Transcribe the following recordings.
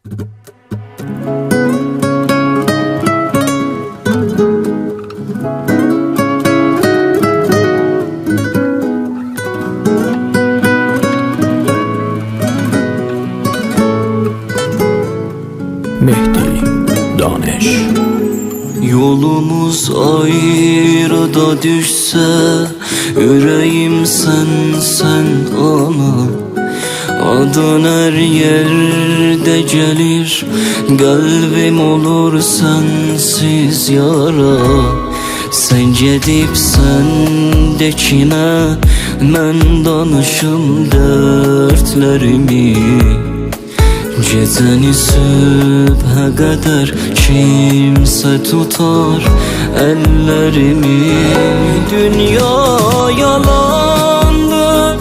Mehdi Daneş. Yolumuz ayrıda düşse, yüreğim sen ana. Adın her yerde gelir, kalbim olur sensiz yara. Sen gedib səndəkinə, mən danışım dərdlərimi. Gecəni sübhə qədər kimsə tutar əllərimi. Dünya yalandır,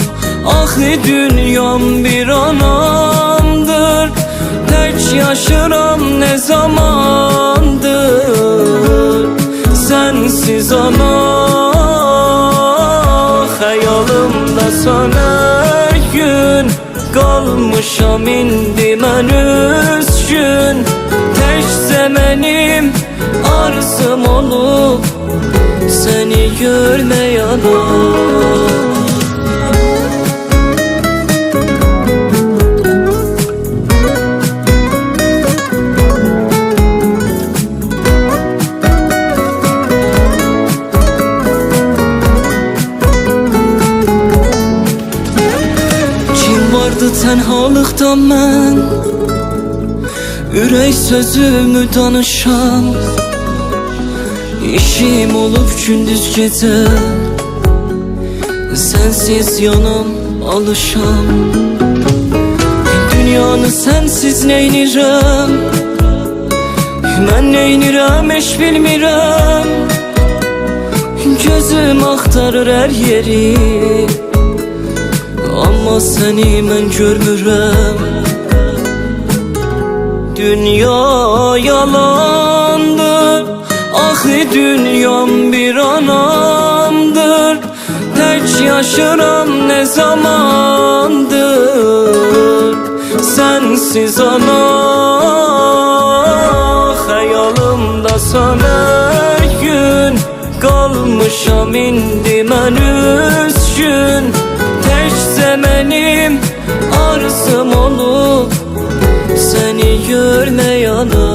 axı dünyam bir anamdır. Tək yaşıram nə zamandır, sənsiz ana. Xəyalımdasan hər gün, qalmışam indi mən üzgün. Təkcə mənim arzum olub səni görmək ana. Tənhalıqdan mən ürək sözümü danışam. İşim olub gündüz gecə, sənsiz yanam alışam. Dünyanı sənsiz neynirəm, mən neynirəm heç bilmirəm. Gözüm axtarır hər yeri, amma səni mən görmürəm. Dünya yalandır, axı dünyam bir anamdır. Tək yaşıram nə zamandır, sənsiz ana. Xəyalımdasan hər gün, qalmışam indi mən üzgün. Təkcə mənim arzum olub səni görmək ana.